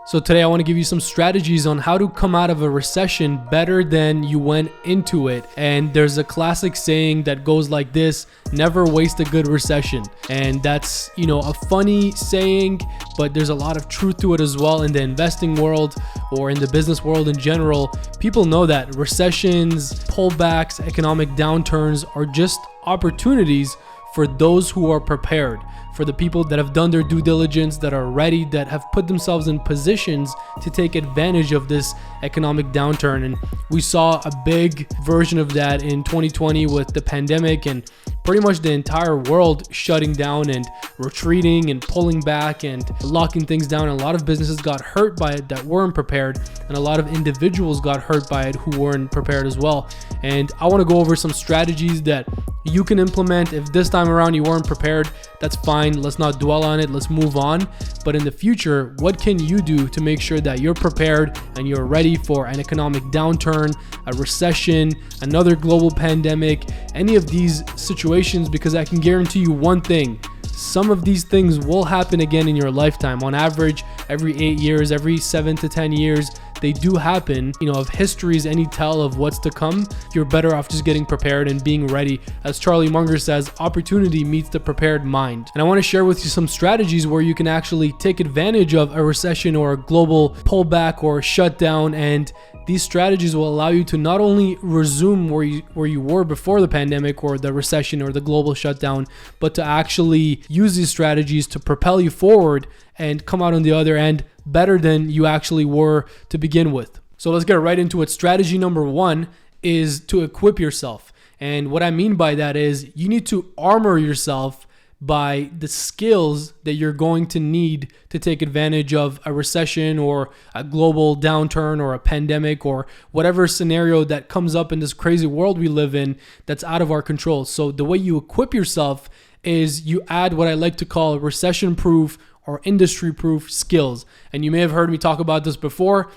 So today I want to give you some strategies on how to come out of a recession better than you went into it. And there's a classic saying that goes like this: never waste a good recession. And that's, a funny saying, but there's a lot of truth to it as well. In the investing world or in the business world in general, people know that recessions, pullbacks, economic downturns are just opportunities for those who are prepared, for the people that have done their due diligence, that are ready, that have put themselves in positions to take advantage of this economic downturn. And we saw a big version of that in 2020 with the pandemic and pretty much the entire world shutting down and retreating and pulling back and locking things down. And a lot of businesses got hurt by it that weren't prepared, and a lot of individuals got hurt by it who weren't prepared as well. And I want to go over some strategies that you can implement. If this time around you weren't prepared, that's fine. Let's not dwell on it. Let's move on. But in the future, what can you do to make sure that you're prepared and you're ready for an economic downturn, a recession, another global pandemic, any of these situations? Because I can guarantee you one thing: some of these things will happen again in your lifetime. On average, every 8 years, every 7 to 10 years, they do happen. If history is any tell of what's to come, you're better off just getting prepared and being ready. As Charlie Munger says, opportunity meets the prepared mind. And I want to share with you some strategies where you can actually take advantage of a recession or a global pullback or shutdown. And these strategies will allow you to not only resume where you were before the pandemic or the recession or the global shutdown, but to actually use these strategies to propel you forward and come out on the other end better than you actually were to begin with. So let's get right into it. Strategy number 1 is to equip yourself. And what I mean by that is you need to armor yourself by the skills that you're going to need to take advantage of a recession or a global downturn or a pandemic or whatever scenario that comes up in this crazy world we live in that's out of our control. So the way you equip yourself is you add what I like to call recession-proof or industry-proof skills. And you may have heard me talk about this before.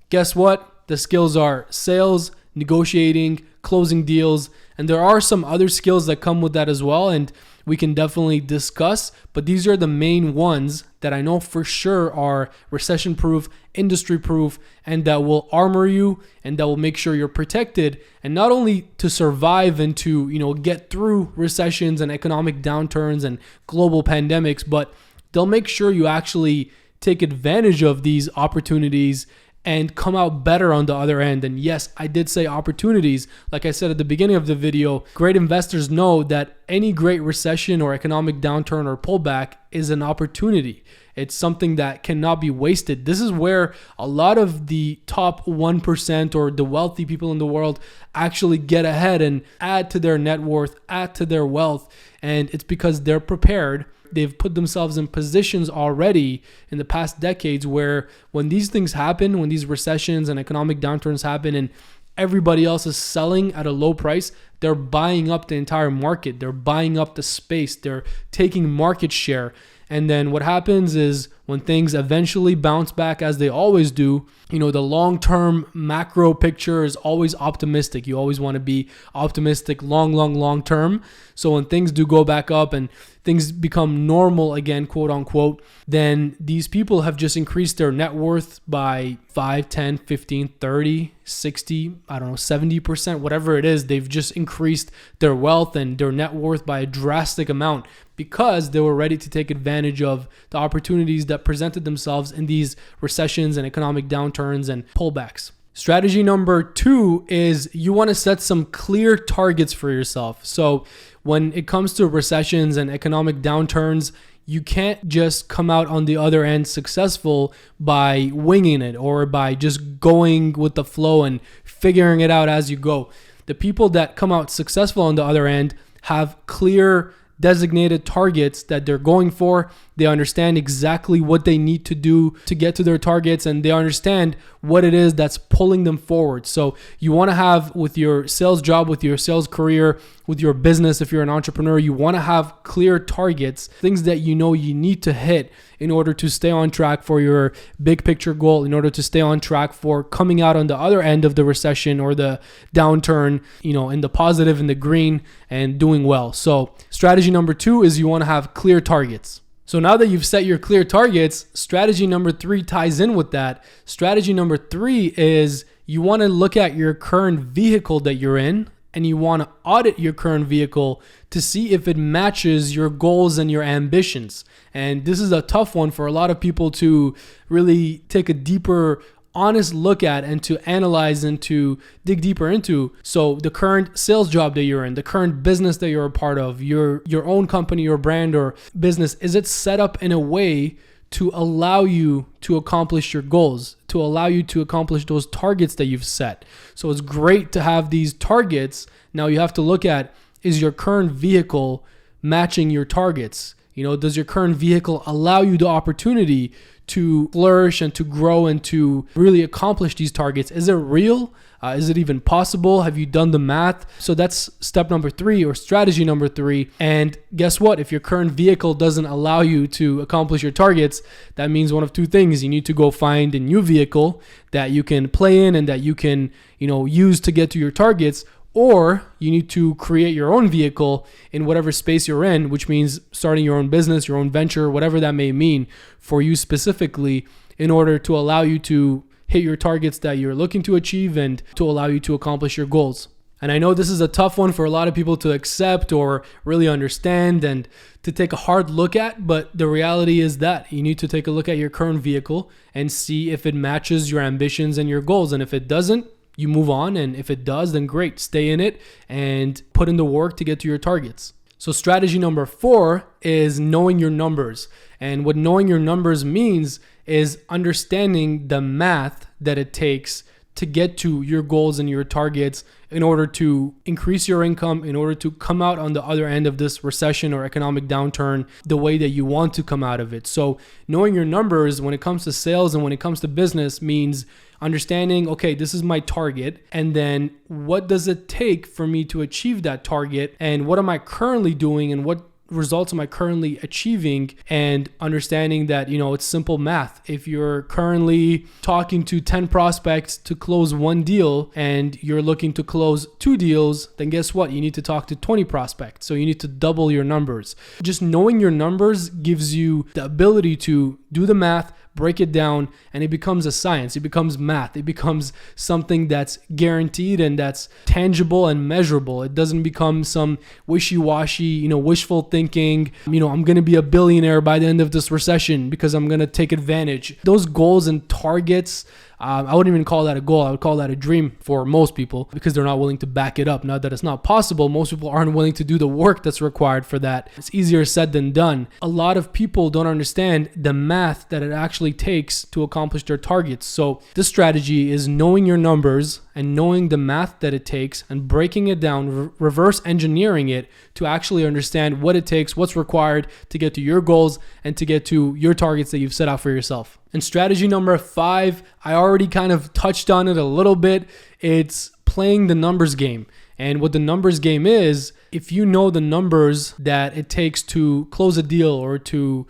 Guess what? The skills are sales, negotiating, closing deals, and there are some other skills that come with that as well, and we can definitely discuss, but these are the main ones that I know for sure are recession-proof, industry-proof, and that will armor you and that will make sure you're protected, and not only to survive and to, get through recessions and economic downturns and global pandemics, but they'll make sure you actually take advantage of these opportunities and come out better on the other end. And yes, I did say opportunities. Like I said at the beginning of the video, great investors know that any great recession or economic downturn or pullback is an opportunity. It's something that cannot be wasted. This is where a lot of the top 1% or the wealthy people in the world actually get ahead and add to their net worth, add to their wealth. And it's because they're prepared. They've put themselves in positions already in the past decades where when these things happen, when these recessions and economic downturns happen and everybody else is selling at a low price, they're buying up the entire market. They're buying up the space. They're taking market share. And then what happens is when things eventually bounce back, as they always do, the long-term macro picture is always optimistic. You always want to be optimistic long term. So when things do go back up and things become normal again, quote unquote, then these people have just increased their net worth by 5, 10, 15, 30, 60, 70%, whatever it is. They've just increased their wealth and their net worth by a drastic amount because they were ready to take advantage of the opportunities that presented themselves in these recessions and economic downturns and pullbacks. Strategy number 2 is you want to set some clear targets for yourself. So when it comes to recessions and economic downturns, you can't just come out on the other end successful by winging it or by just going with the flow and figuring it out as you go. The people that come out successful on the other end have clear designated targets that they're going for. They understand exactly what they need to do to get to their targets, and they understand what it is that's pulling them forward. So you want to have, with your sales job, with your sales career, with your business, if you're an entrepreneur, you want to have clear targets, things that you know you need to hit in order to stay on track for your big picture goal, in order to stay on track for coming out on the other end of the recession or the downturn, in the positive, in the green, and doing well. So strategy number 2 is you want to have clear targets. So now that you've set your clear targets, strategy number 3 ties in with that. Strategy number 3 is you want to look at your current vehicle that you're in, and you want to audit your current vehicle to see if it matches your goals and your ambitions. And this is a tough one for a lot of people to really take a deeper, honest look at and to analyze and to dig deeper into. So the current sales job that you're in, the current business that you're a part of, your own company or brand or business, is it set up in a way to allow you to accomplish your goals, to allow you to accomplish those targets that you've set? So it's great to have these targets. Now you have to look at, is your current vehicle matching your targets? Does your current vehicle allow you the opportunity to flourish and to grow and to really accomplish these targets? Is it real? Is it even possible? Have you done the math? So that's step number 3 or strategy number 3. And guess what? If your current vehicle doesn't allow you to accomplish your targets, that means one of 2 things. You need to go find a new vehicle that you can play in and that you can, use to get to your targets. Or you need to create your own vehicle in whatever space you're in, which means starting your own business, your own venture, whatever that may mean for you specifically, in order to allow you to hit your targets that you're looking to achieve and to allow you to accomplish your goals. And I know this is a tough one for a lot of people to accept or really understand and to take a hard look at, but the reality is that you need to take a look at your current vehicle and see if it matches your ambitions and your goals. And if it doesn't, you move on. And if it does, then great, stay in it and put in the work to get to your targets. So strategy number 4 is knowing your numbers. And what knowing your numbers means is understanding the math that it takes to get to your goals and your targets in order to increase your income, in order to come out on the other end of this recession or economic downturn the way that you want to come out of it. So knowing your numbers when it comes to sales and when it comes to business means understanding, okay, this is my target, and then what does it take for me to achieve that target, and what am I currently doing, and what results am I currently achieving, and understanding that, it's simple math. If you're currently talking to 10 prospects to close 1 deal and you're looking to close 2 deals, then guess what? You need to talk to 20 prospects. So you need to double your numbers. Just knowing your numbers gives you the ability to do the math, break it down, and it becomes a science. It becomes math. It becomes something that's guaranteed and that's tangible and measurable. It doesn't become some wishy-washy, wishful thinking, I'm going to be a billionaire by the end of this recession because I'm going to take advantage. Those goals and targets, I wouldn't even call that a goal. I would call that a dream for most people because they're not willing to back it up. Not that it's not possible. Most people aren't willing to do the work that's required for that. It's easier said than done. A lot of people don't understand the math that it actually takes to accomplish their targets. So this strategy is knowing your numbers and knowing the math that it takes and breaking it down, reverse engineering it to actually understand what it takes, what's required to get to your goals and to get to your targets that you've set out for yourself. And strategy number 5, I already kind of touched on it a little bit. It's playing the numbers game. And what the numbers game is, if you know the numbers that it takes to close a deal or to,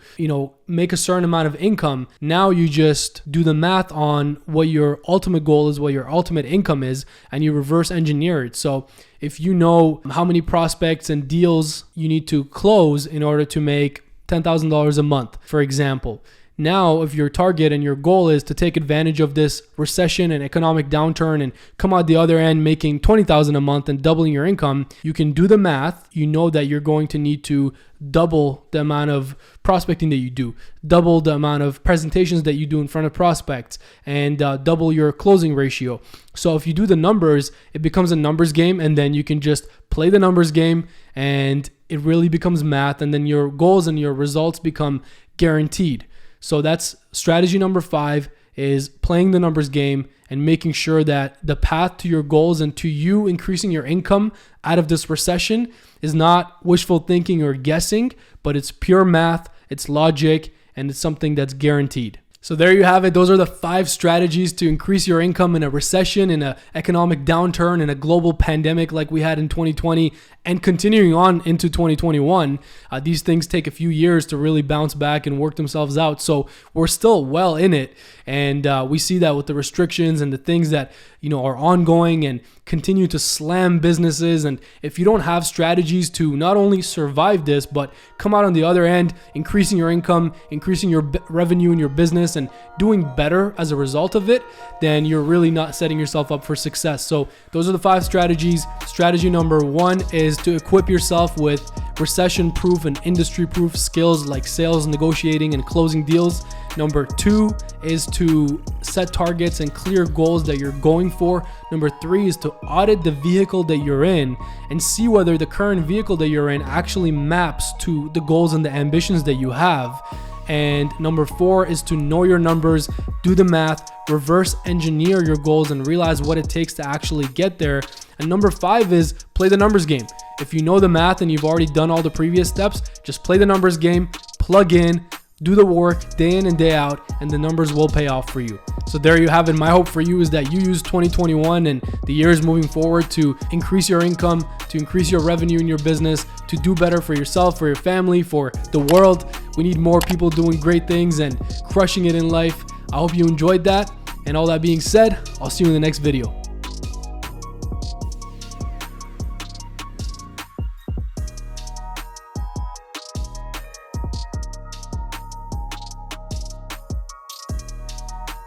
make a certain amount of income, now you just do the math on what your ultimate goal is, what your ultimate income is, and you reverse engineer it. So if you know how many prospects and deals you need to close in order to make $10,000 a month, for example, now, if your target and your goal is to take advantage of this recession and economic downturn and come out the other end making $20,000 a month and doubling your income, you can do the math. You know that you're going to need to double the amount of prospecting that you do, double the amount of presentations that you do in front of prospects, and double your closing ratio. So if you do the numbers, it becomes a numbers game, and then you can just play the numbers game and it really becomes math, and then your goals and your results become guaranteed. So that's strategy number 5, is playing the numbers game and making sure that the path to your goals and to you increasing your income out of this recession is not wishful thinking or guessing, but it's pure math, it's logic, and it's something that's guaranteed. So there you have it. Those are the 5 strategies to increase your income in a recession, in an economic downturn, in a global pandemic like we had in 2020 and continuing on into 2021. These things take a few years to really bounce back and work themselves out. So we're still well in it. And we see that with the restrictions and the things that, are ongoing and continue to slam businesses. And if you don't have strategies to not only survive this, but come out on the other end, increasing your income, increasing your revenue in your business, and doing better as a result of it, then you're really not setting yourself up for success. So those are the 5 strategies. Strategy number 1 is to equip yourself with recession-proof and industry-proof skills like sales, negotiating, and closing deals. Number 2 is to set targets and clear goals that you're going for. Number 3 is to audit the vehicle that you're in and see whether the current vehicle that you're in actually maps to the goals and the ambitions that you have. And number 4 is to know your numbers, do the math, reverse engineer your goals, and realize what it takes to actually get there. And number 5 is play the numbers game. If you know the math and you've already done all the previous steps, just play the numbers game, plug in, do the work day in and day out, and the numbers will pay off for you. So there you have it. My hope for you is that you use 2021 and the years moving forward to increase your income, to increase your revenue in your business, to do better for yourself, for your family, for the world. We need more people doing great things and crushing it in life. I hope you enjoyed that. And all that being said, I'll see you in the next video.